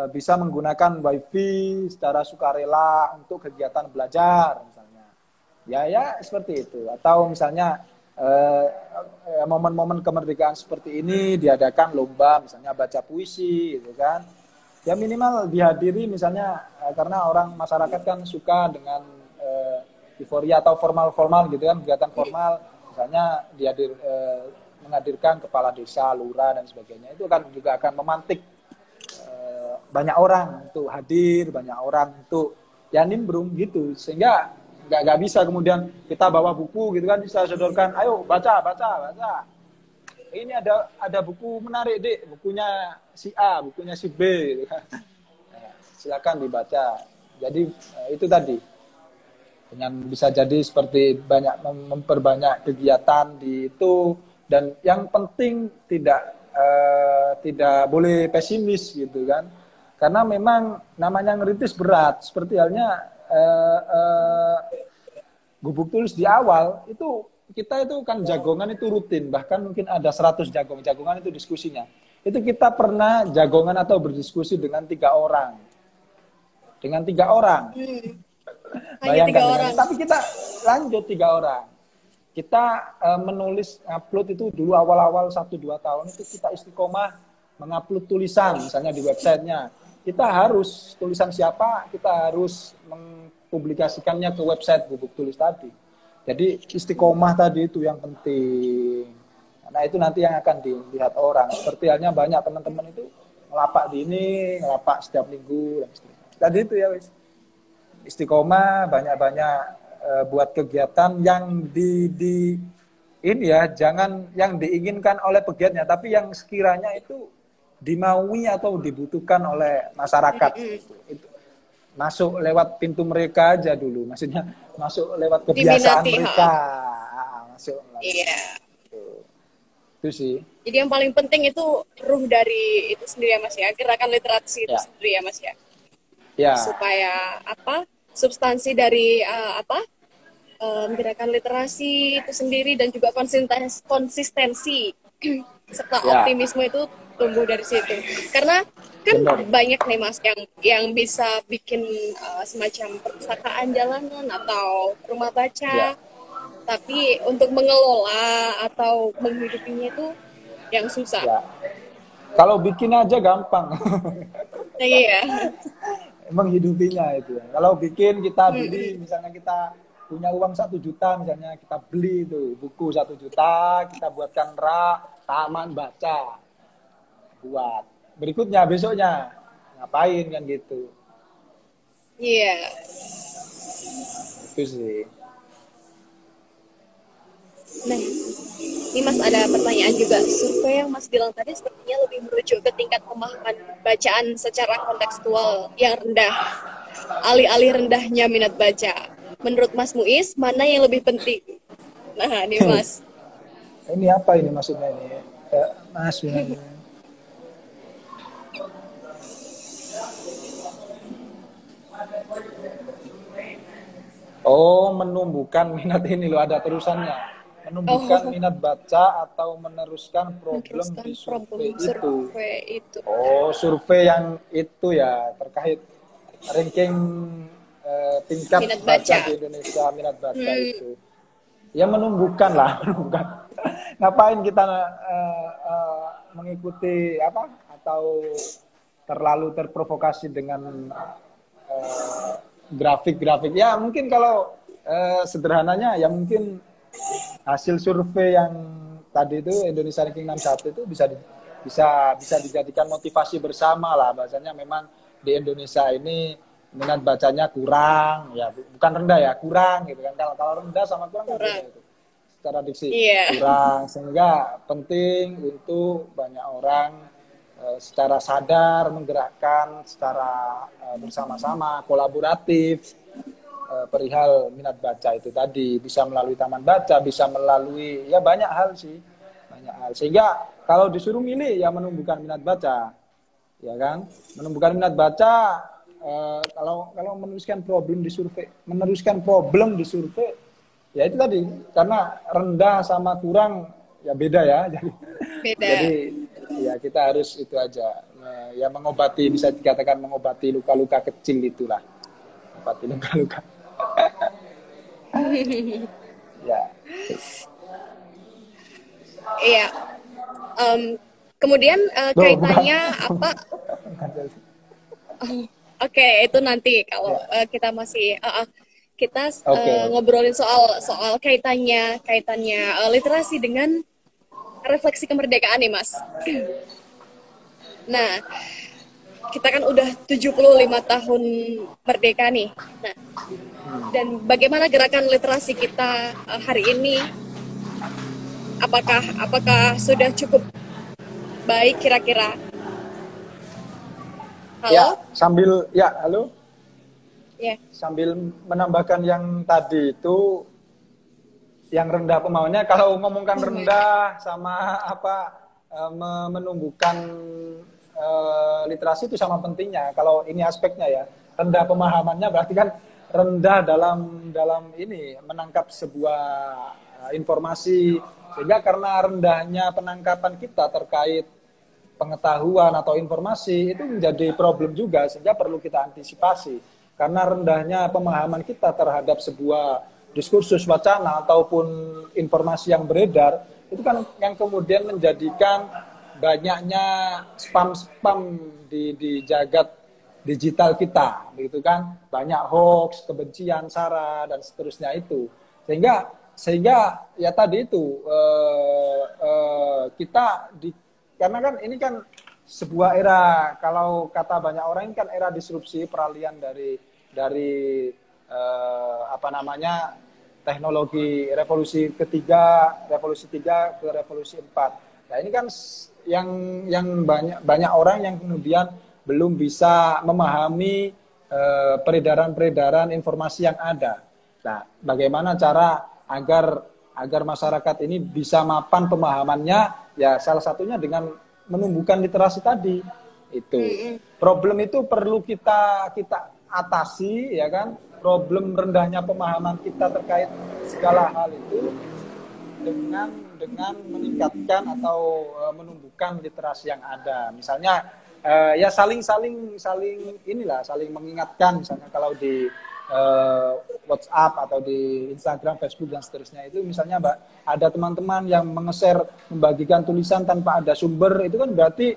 bisa menggunakan wifi secara sukarela untuk kegiatan belajar misalnya. Ya seperti itu. Atau misalnya momen-momen kemerdekaan seperti ini diadakan lomba misalnya baca puisi gitu kan. Ya minimal dihadiri misalnya karena orang masyarakat kan suka dengan euforia atau formal-formal gitu kan, kegiatan formal misalnya menghadirkan kepala desa, lurah dan sebagainya. Itu kan juga akan memantik banyak orang untuk hadir, banyak orang untuk ya nimbrung gitu, sehingga nggak bisa kemudian kita bawa buku gitu kan, bisa sodorkan, ayo baca. Ini ada buku menarik dek, bukunya si A, bukunya si B, gitu kan. Nah, silakan dibaca. Jadi itu tadi dengan bisa jadi seperti banyak memperbanyak kegiatan di itu, dan yang penting tidak boleh pesimis gitu kan. Karena memang namanya ngerintis berat, seperti halnya Gubuk Tulis di awal, itu kita itu kan jagongan itu rutin, bahkan mungkin ada 100 jagongan itu diskusinya. Itu kita pernah jagongan atau berdiskusi dengan 3 orang. Dengan 3 orang. Bayangkan, orang. Tapi kita lanjut 3 orang. Kita menulis, upload itu dulu awal-awal 1-2 tahun itu kita istiqomah mengupload tulisan, misalnya di websitenya. Kita harus, tulisan siapa, kita harus mempublikasikannya ke website Gubuk Tulis tadi. Jadi istiqomah tadi itu yang penting. Nah itu nanti yang akan dilihat orang. Seperti halnya banyak teman-teman itu ngelapak di ini, ngelapak setiap minggu dan seterusnya. Tadi itu ya wis. Istiqomah, banyak-banyak buat kegiatan yang ini ya, jangan yang diinginkan oleh pegiatnya, tapi yang sekiranya itu dimaui atau dibutuhkan oleh masyarakat. Itu masuk lewat pintu mereka aja dulu, maksudnya masuk lewat kebiasaan diminati, mereka. Masuk. Iya. Itu sih. Jadi yang paling penting itu ruh dari itu sendiri ya Mas ya, gerakan literasi itu sendiri ya Mas ya. Ya. Supaya substansi dari gerakan literasi itu sendiri dan juga konsistensi serta optimisme itu tumbuh dari situ. Karena kan banyak nih Mas yang bisa bikin semacam perpustakaan jalanan atau rumah baca, tapi untuk mengelola atau menghidupinya itu yang susah. Ya. Kalau bikin aja gampang. Iya. Menghidupinya itu. Kalau bikin kita beli, misalnya kita punya uang 1 juta, misalnya kita beli itu buku 1 juta, kita buatkan rak, taman baca, buat. Berikutnya besoknya ngapain kan gitu. Iya. Itu sih. Nah, ini Mas ada pertanyaan juga. Survei yang Mas bilang tadi sepertinya lebih merujuk ke tingkat pemahaman bacaan secara kontekstual yang rendah. Alih-alih rendahnya minat baca. Menurut Mas Muiz, mana yang lebih penting? Nah, ini Mas. Ini apa ini maksudnya ini? Mas, oh, menumbuhkan minat ini loh, ada terusannya. Menumbuhkan minat baca atau meneruskan problem di survei itu. Oh, survei yang itu ya, terkait ranking tingkat minat baca di Indonesia, minat baca itu. Ya menumbuhkan lah, menumbuhkan. Ngapain kita mengikuti atau terlalu terprovokasi dengan grafik-grafik. Ya mungkin kalau sederhananya ya mungkin hasil survei yang tadi itu Indonesia Ranking 61 itu bisa dijadikan motivasi bersama lah, bahasanya memang di Indonesia ini minat bacanya kurang, ya bukan rendah ya, kurang gitu kan. Kalau rendah sama kurang gitu. Secara diksi kurang, sehingga penting untuk banyak orang secara sadar menggerakkan secara bersama-sama, kolaboratif perihal minat baca itu tadi, bisa melalui taman baca, bisa melalui ya banyak hal sih, banyak hal. Sehingga kalau disuruh milih ya menumbuhkan minat baca, ya kan, menumbuhkan minat baca. Kalau meneruskan problem di survei, ya itu tadi, karena rendah sama kurang ya beda ya, jadi ya kita harus itu aja ya mengobati, bisa dikatakan mengobati luka-luka kecil itulah, mengobati luka-luka. Ya. Iya. Kemudian Loh, kaitannya bukan. apa? Oke, itu nanti kalau kita masih kita Oke. ngobrolin soal kaitannya literasi dengan refleksi kemerdekaan nih, Mas. Nah, kita kan udah 75 tahun merdeka nih. Nah, dan bagaimana gerakan literasi kita hari ini? Apakah sudah cukup baik kira-kira? Ya, Halo? halo. Ya. Sambil menambahkan yang tadi itu, yang rendah pemahamannya, kalau ngomongkan rendah sama menumbuhkan literasi itu sama pentingnya. Kalau ini aspeknya ya, rendah pemahamannya berarti kan rendah dalam ini menangkap sebuah informasi, sehingga karena rendahnya penangkapan kita terkait pengetahuan atau informasi itu menjadi problem juga, sehingga perlu kita antisipasi. Karena rendahnya pemahaman kita terhadap sebuah diskursus, wacana, ataupun informasi yang beredar, itu kan yang kemudian menjadikan banyaknya spam-spam di jagat digital kita, begitu kan? Banyak hoax, kebencian, sara, dan seterusnya itu. Sehingga ya tadi itu karena kan ini kan sebuah era, kalau kata banyak orang ini kan era disrupsi, peralihan dari teknologi revolusi ketiga, revolusi 3 ke revolusi 4. Nah, ini kan yang banyak orang yang kemudian belum bisa memahami peredaran informasi yang ada. Nah, bagaimana cara agar masyarakat ini bisa mapan pemahamannya, ya salah satunya dengan menumbuhkan literasi tadi. Itu problem itu perlu kita atasi, ya kan? Problem rendahnya pemahaman kita terkait segala hal itu dengan meningkatkan atau menumbuhkan literasi yang ada. Misalnya ya saling mengingatkan, misalnya kalau di WhatsApp atau di Instagram, Facebook, dan seterusnya itu, misalnya ada teman-teman yang membagikan tulisan tanpa ada sumber, itu kan berarti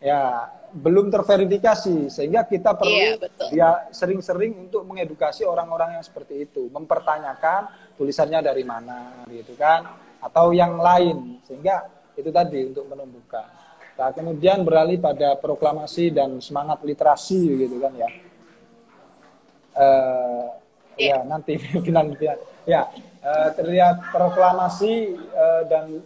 ya belum terverifikasi, sehingga kita perlu dia sering-sering untuk mengedukasi orang-orang yang seperti itu, mempertanyakan tulisannya dari mana, gitu kan, atau yang lain, sehingga itu tadi untuk menumbuhkan. Nah, kemudian beralih pada proklamasi dan semangat literasi, gitu kan ya. Ya nanti terlihat proklamasi dan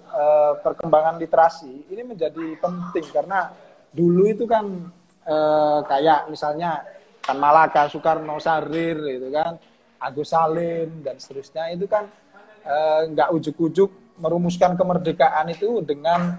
perkembangan literasi ini menjadi penting, karena dulu itu kan kayak misalnya Tan Malaka, Soekarno, Sarir, itu kan, Agus Salim, dan seterusnya, itu kan nggak ujuk-ujuk merumuskan kemerdekaan itu dengan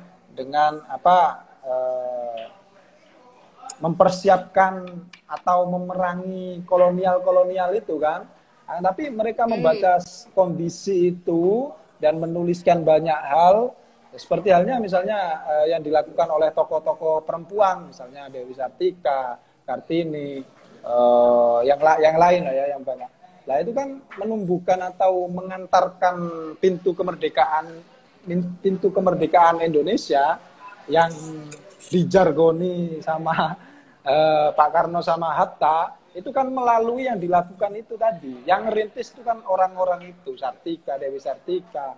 mempersiapkan atau memerangi kolonial itu kan. Tapi mereka membaca kondisi itu dan menuliskan banyak hal, seperti halnya misalnya yang dilakukan oleh tokoh-tokoh perempuan, misalnya Dewi Sartika, Kartini, yang lain lah ya, yang banyak. Nah, itu kan menumbuhkan atau mengantarkan pintu kemerdekaan Indonesia yang dijargoni sama Pak Karno sama Hatta, itu kan melalui yang dilakukan itu tadi. Yang ngerintis itu kan orang-orang itu, Sartika, Dewi Sartika,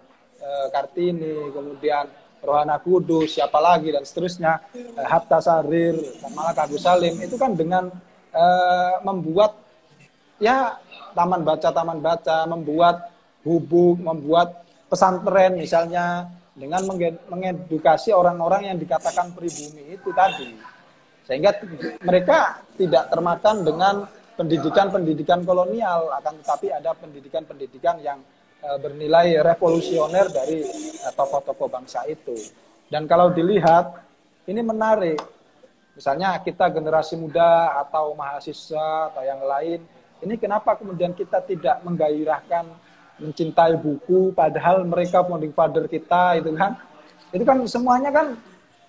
Kartini, kemudian Rohana Kudus, siapa lagi, dan seterusnya, Hatta, Sarir, Malaka, Agus Salim, itu kan dengan membuat ya taman baca, membuat gubuk, membuat pesantren misalnya, dengan mengedukasi orang-orang yang dikatakan pribumi itu tadi, sehingga mereka tidak termakan dengan pendidikan kolonial, akan tetapi ada pendidikan yang bernilai revolusioner dari tokoh-tokoh bangsa itu. Dan kalau dilihat, ini menarik, misalnya kita generasi muda atau mahasiswa atau yang lain, ini kenapa kemudian kita tidak menggairahkan mencintai buku, padahal mereka founding father kita itu kan semuanya kan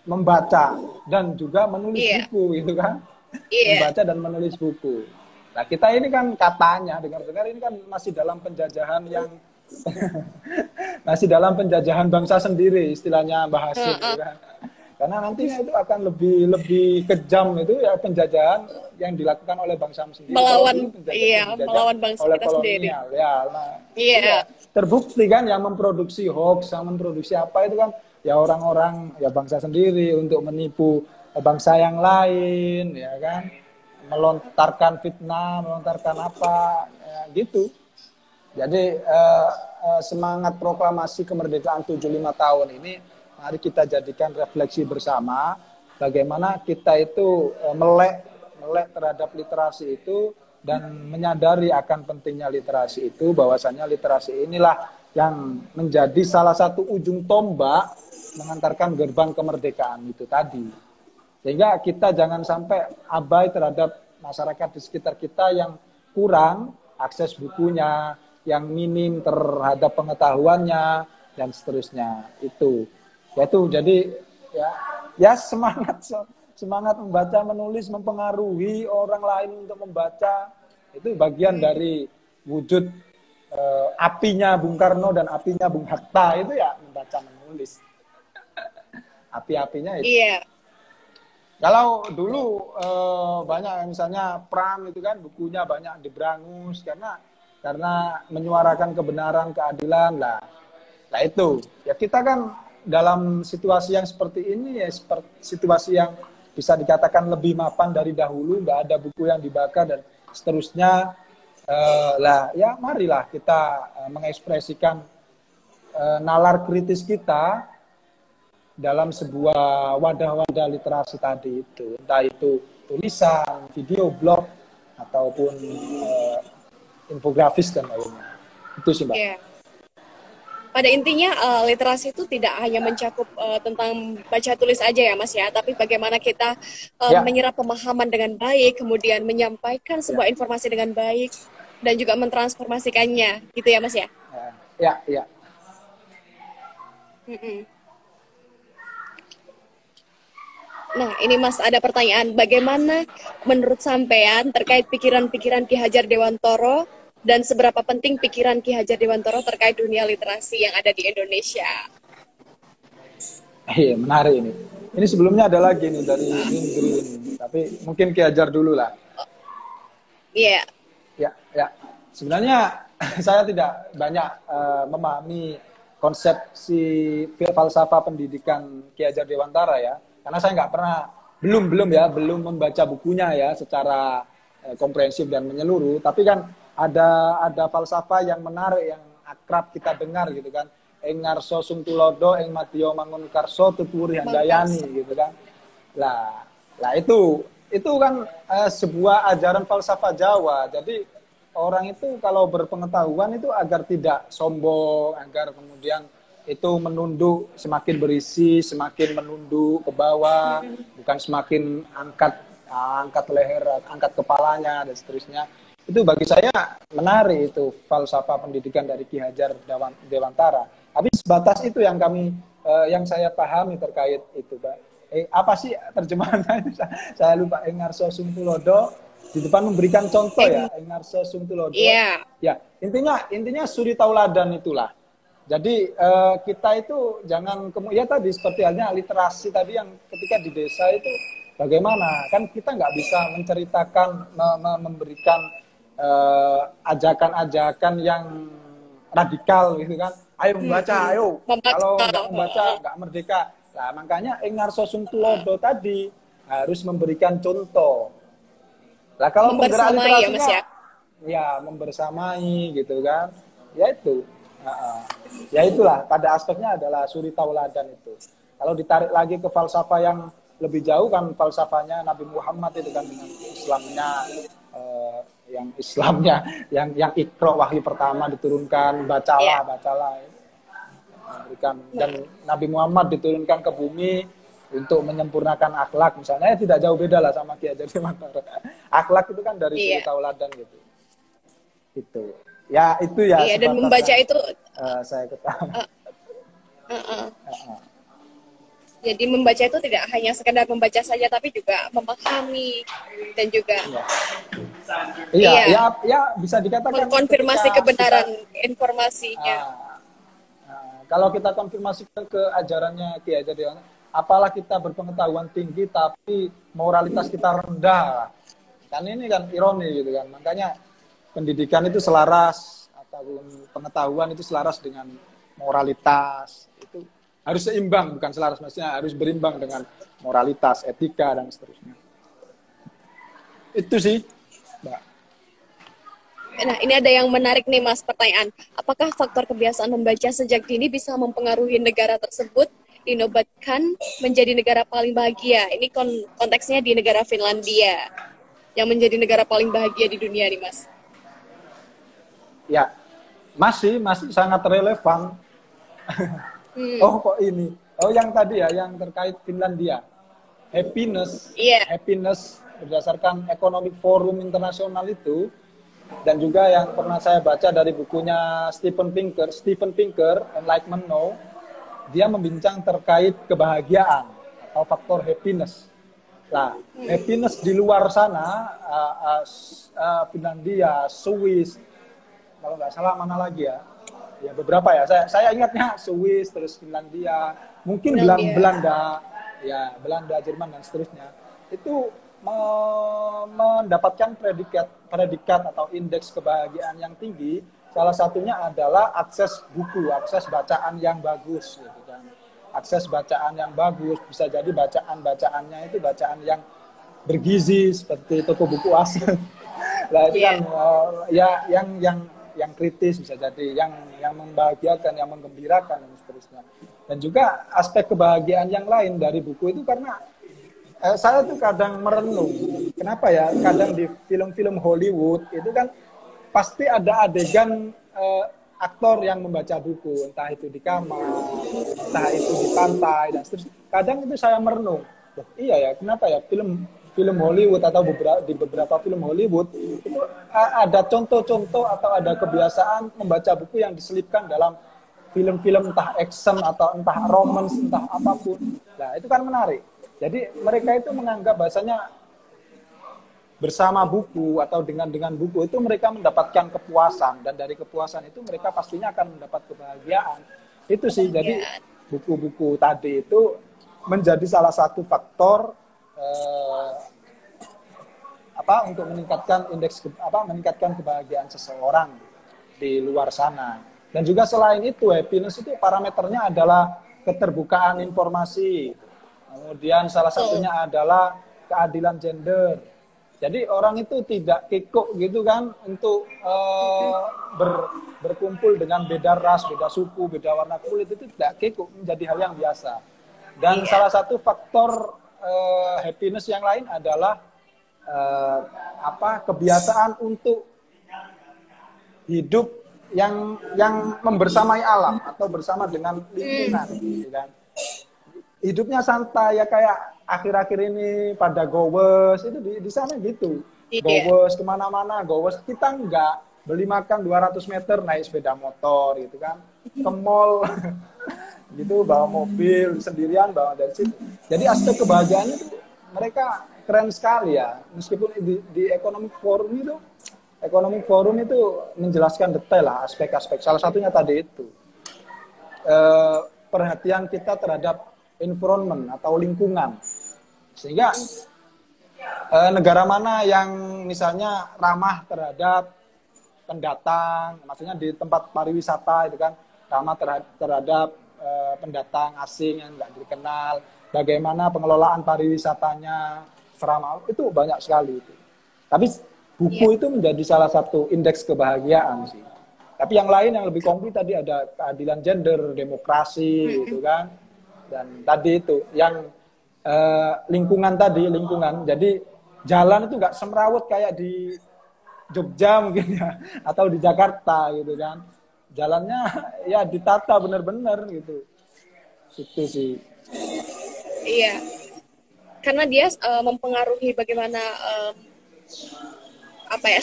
membaca dan juga menulis Iya. buku gitu kan. Iya. Membaca dan menulis buku. Nah, kita ini kan katanya dengar-dengar ini kan masih dalam penjajahan yang masih dalam penjajahan bangsa sendiri, istilahnya Mbah Hasim gitu kan. Karena nantinya itu akan lebih kejam itu ya penjajahan yang dilakukan oleh bangsa sendiri. Melawan, Dijajah melawan bangsa oleh kita sendiri. kolonial. Ya, nah, Iya. terbukti kan yang memproduksi hoax, yang memproduksi apa itu kan ya orang-orang ya bangsa sendiri untuk menipu bangsa yang lain, ya kan, melontarkan fitnah, melontarkan apa, ya, gitu. Jadi semangat proklamasi kemerdekaan 75 tahun ini mari kita jadikan refleksi bersama bagaimana kita itu melek terhadap literasi itu dan menyadari akan pentingnya literasi itu, bahwasannya literasi inilah yang menjadi salah satu ujung tombak mengantarkan gerbang kemerdekaan itu tadi. Sehingga kita jangan sampai abai terhadap masyarakat di sekitar kita yang kurang akses bukunya, yang minim terhadap pengetahuannya, dan seterusnya. Itu. Yaitu jadi ya semangat membaca, menulis, mempengaruhi orang lain untuk membaca. Itu bagian dari wujud apinya Bung Karno dan apinya Bung Hatta itu ya membaca, menulis. Api-apinya itu. Iya. Kalau dulu banyak misalnya Pram itu kan bukunya banyak diberangus karena menyuarakan kebenaran, keadilan lah. Nah itu ya kita kan dalam situasi yang seperti ini ya situasi yang bisa dikatakan lebih mapan dari dahulu, nggak ada buku yang dibakar dan seterusnya. Lah ya marilah kita mengekspresikan nalar kritis kita dalam sebuah wadah-wadah literasi tadi itu, entah itu tulisan, video, blog, ataupun infografis dan lainnya. Itu sih, Mbak. Yeah. Pada intinya literasi itu tidak hanya mencakup tentang baca tulis aja ya Mas ya, tapi bagaimana kita menyerap pemahaman dengan baik, kemudian menyampaikan sebuah informasi dengan baik, dan juga mentransformasikannya, gitu ya Mas ya? Ya. Nah, ini Mas ada pertanyaan, bagaimana menurut sampean terkait pikiran-pikiran Ki Hajar Dewantoro dan seberapa penting pikiran Ki Hajar Dewantoro terkait dunia literasi yang ada di Indonesia? Iya, menarik ini. Ini sebelumnya ada lagi nih dari Green, tapi mungkin Ki Hajar dulu lah. Iya. Ya. Sebenarnya saya tidak banyak memahami konsepsi falsafah pendidikan Ki Hajar Dewantara ya. Karena saya nggak pernah, belum membaca bukunya ya secara komprehensif dan menyeluruh. Tapi kan ada falsafah yang menarik, yang akrab kita dengar gitu kan. Ing ngarso sung tulodo, ing madya mangun karso tuturi handayani gitu kan. Lah itu kan sebuah ajaran falsafah Jawa. Jadi orang itu kalau berpengetahuan itu agar tidak sombong, agar kemudian itu menunduk, semakin berisi, semakin menunduk ke bawah, bukan semakin angkat leher, angkat kepalanya dan seterusnya. Itu bagi saya menarik itu falsafah pendidikan dari Ki Hajar Dewantara. Tapi sebatas itu yang yang saya pahami terkait itu, Pak. Apa sih terjemahannya itu? Saya lupa. Engarso Sungtulodo di depan memberikan contoh ya. Engarso Sungtulodo. Iya. Ya, intinya suri tauladan itulah. Jadi kita itu jangan ya tadi seperti halnya literasi tadi yang ketika di desa itu bagaimana kan kita nggak bisa menceritakan memberikan ajakan-ajakan yang radikal gitu kan. Ayo membaca, ayo. Kalau nggak membaca nggak merdeka. Nah makanya Engarso Sungtulodo tadi harus memberikan contoh. Lah kalau penggerak literasinya ya membersamai gitu kan. Ya itu. Ya itulah pada aspeknya adalah suri tauladan itu. Kalau ditarik lagi ke falsafah yang lebih jauh kan falsafahnya Nabi Muhammad itu kan dengan Islamnya yang Iqra wahyu pertama diturunkan, bacalah memberikan, dan Nabi Muhammad diturunkan ke bumi untuk menyempurnakan akhlak misalnya, tidak jauh beda lah sama Ki Hajar Dewantara. Akhlak itu kan dari suri tauladan gitu. Itu. Ya itu ya. Iya, dan membaca itu saya ketahui. Jadi membaca itu tidak hanya sekedar membaca saja, tapi juga memahami dan juga Iya, iya, ya bisa dikatakan mengkonfirmasi ketika kebenaran kita, informasinya. kalau kita konfirmasikan ke ajarannya Ki Hajar Dewantara, apalah kita berpengetahuan tinggi tapi moralitas kita rendah. Kan ini kan ironi gitu kan. Makanya pendidikan itu selaras ataupun pengetahuan itu selaras dengan moralitas. Itu harus seimbang, bukan selaras, maksudnya harus berimbang dengan moralitas, etika dan seterusnya. Itu sih, Mbak. Nah, ini ada yang menarik nih Mas, pertanyaan. Apakah faktor kebiasaan membaca sejak dini bisa mempengaruhi negara tersebut dinobatkan menjadi negara paling bahagia? Ini konteksnya di negara Finlandia, yang menjadi negara paling bahagia di dunia nih Mas. Ya, masih sangat relevan. Oh, kok ini? Oh, yang tadi ya, yang terkait Finlandia. Happiness berdasarkan Economic Forum Internasional itu, dan juga yang pernah saya baca dari bukunya Steven Pinker, Enlightenment Now, dia membincang terkait kebahagiaan atau faktor happiness. Nah, happiness di luar sana, Finlandia, Swiss, kalau nggak salah mana lagi ya, ya beberapa ya. Saya ingatnya Swiss, terus Finlandia, mungkin Belanda, ya Belanda, Jerman dan seterusnya. Itu mendapatkan predikat atau indeks kebahagiaan yang tinggi. Salah satunya adalah akses buku, akses bacaan yang bagus, gitu kan. Akses bacaan yang bagus, bisa jadi bacaannya itu bacaan yang bergizi seperti toko buku asli. Nah, itu kan yang kritis, bisa jadi yang membahagiakan, yang menggembirakan dan seterusnya. Dan juga aspek kebahagiaan yang lain dari buku itu, karena saya tuh kadang merenung, kenapa ya, kadang di film-film Hollywood itu kan pasti ada adegan aktor yang membaca buku, entah itu di kamar, entah itu di pantai dan seterusnya. Kadang itu saya merenung, iya ya, kenapa ya film Hollywood atau di beberapa film Hollywood itu ada contoh-contoh atau ada kebiasaan membaca buku yang diselipkan dalam film-film, entah action atau entah romance, entah apapun. Nah, itu kan menarik. Jadi mereka itu menganggap bahasanya bersama buku atau dengan buku itu mereka mendapatkan kepuasan, dan dari kepuasan itu mereka pastinya akan mendapat kebahagiaan. Itu sih, jadi buku-buku tadi itu menjadi salah satu faktor untuk meningkatkan kebahagiaan seseorang di luar sana. Dan juga selain itu, happiness itu parameternya adalah keterbukaan informasi. Kemudian salah satunya adalah keadilan gender. Jadi orang itu tidak kikuk gitu kan untuk berkumpul dengan beda ras, beda suku, beda warna kulit, itu tidak kikuk, menjadi hal yang biasa. Dan salah satu faktor happiness yang lain adalah kebiasaan untuk hidup yang membersamai alam atau bersama dengan lingkungan, gitu kan. Hidupnya santai ya, kayak akhir-akhir ini pada gowes itu di sana gitu. Gowes kemana-mana, gowes, kita enggak beli makan 200 meter naik sepeda motor gitu kan, ke mall gitu bawa mobil sendirian, bawa dari situ. Jadi aspek kebahagiaannya itu mereka keren sekali ya, meskipun di Economic Forum itu menjelaskan detail lah aspek-aspek. Salah satunya tadi itu perhatian kita terhadap environment atau lingkungan, sehingga negara mana yang misalnya ramah terhadap pendatang, maksudnya di tempat pariwisata itu kan ramah terhadap pendatang asing yang nggak dikenal, bagaimana pengelolaan pariwisatanya seramah, itu banyak sekali itu. Tapi buku itu menjadi salah satu indeks kebahagiaan sih. Tapi yang lain yang lebih konkret tadi ada keadilan gender, demokrasi gitu kan. Dan tadi itu yang lingkungan. Jadi jalan itu nggak semrawut kayak di Jogja mungkin ya, atau di Jakarta gitu kan. Jalannya ya ditata benar-benar gitu. Itu sih. Iya. Karena dia mempengaruhi bagaimana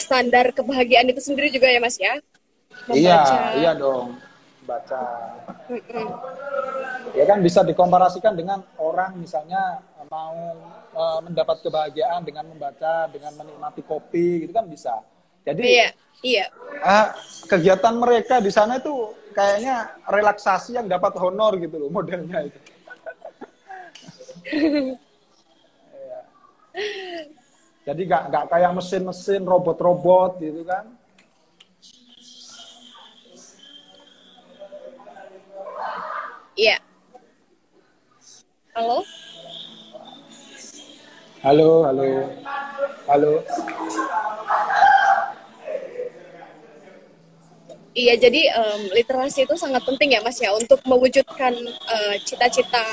standar kebahagiaan itu sendiri juga ya Mas ya. Membaca. Iya dong. Baca. Ya kan bisa dikomparasikan dengan orang misalnya mau mendapat kebahagiaan dengan membaca, dengan menikmati kopi, gitu kan bisa. Jadi Iya, iya. kegiatan mereka di sana itu kayaknya relaksasi yang dapat honor gitu loh modelnya itu. Jadi nggak kayak mesin-mesin, robot-robot gitu kan. Iya. Halo? Halo, halo, halo. Iya, jadi literasi itu sangat penting ya Mas ya untuk mewujudkan cita-cita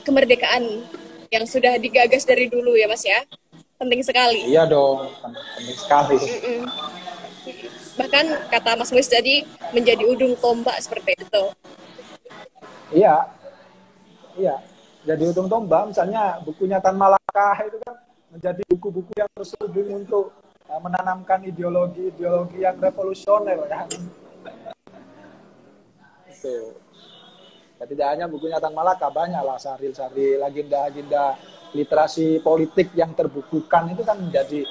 kemerdekaan yang sudah digagas dari dulu ya Mas ya. Penting sekali. Iya dong, penting sekali. Bahkan kata Mas Muis tadi menjadi ujung tombak seperti itu. Iya, iya. Jadi ujung tombak, misalnya bukunya Tan Malaka itu kan menjadi buku-buku yang terselubung untuk menanamkan ideologi-ideologi yang revolusioner ya. Itu. Ya, tidak hanya bukunya Tan Malaka, banyak lah saril-saril, agenda-agenda literasi politik yang terbukukan itu kan menjadi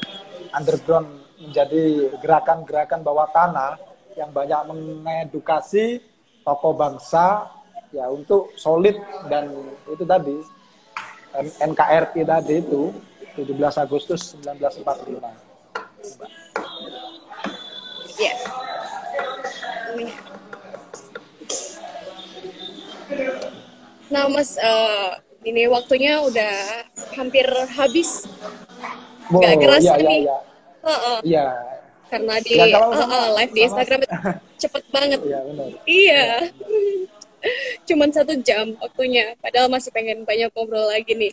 underground, menjadi gerakan-gerakan bawah tanah yang banyak mengedukasi tokoh bangsa ya untuk solid, dan itu tadi NKRI tadi itu 17 Agustus 1945. Ya. Nah Mas, ini waktunya udah hampir habis. Gak kerasa nih. Iya. Karena di Ya, live di Instagram itu cepet banget. Iya benar. Iya. Cuman 1 jam waktunya. Padahal masih pengen banyak ngobrol lagi nih.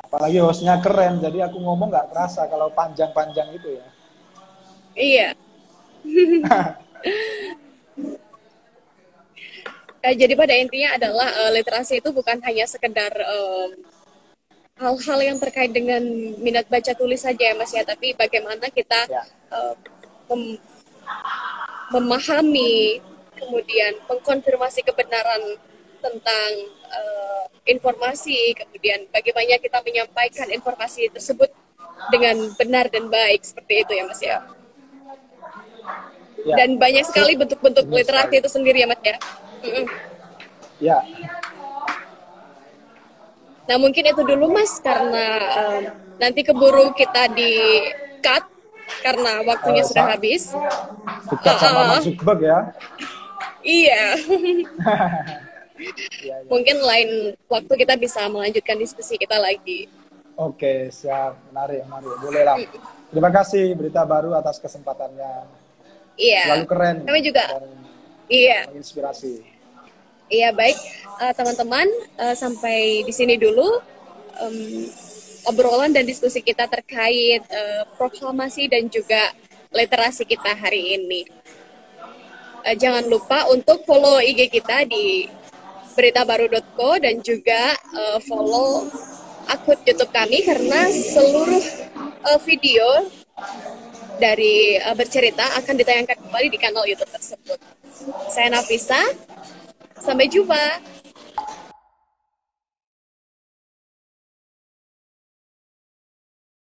Apalagi hostnya keren, jadi aku ngomong nggak kerasa kalau panjang-panjang itu ya. Iya. Jadi pada intinya adalah literasi itu bukan hanya sekedar hal-hal yang terkait dengan minat baca tulis saja ya Mas ya, tapi bagaimana kita memahami, kemudian mengkonfirmasi kebenaran tentang informasi, kemudian bagaimana kita menyampaikan informasi tersebut dengan benar dan baik, seperti itu ya Mas ya. Ya. Dan banyak sekali bentuk-bentuk literasi itu sendiri ya Mas ya. Ya. Nah mungkin itu dulu Mas, karena nanti keburu kita di cut karena waktunya sudah habis. Dekat sama Mas Zuckerberg ya. Iya. Ya. Mungkin lain waktu kita bisa melanjutkan diskusi kita lagi. Oke, siap. Menarik. Boleh lah. Terima kasih Berita Baru atas kesempatannya. Iya. Selalu keren. Kami juga. Dan Iya. menginspirasi. Iya, baik. Teman-teman, sampai di sini dulu obrolan dan diskusi kita terkait proklamasi dan juga literasi kita hari ini. Jangan lupa untuk follow IG kita di beritabaru.co dan juga follow akun YouTube kami, karena seluruh video dari bercerita akan ditayangkan kembali di kanal YouTube tersebut. Saya Nafisa, sampai jumpa.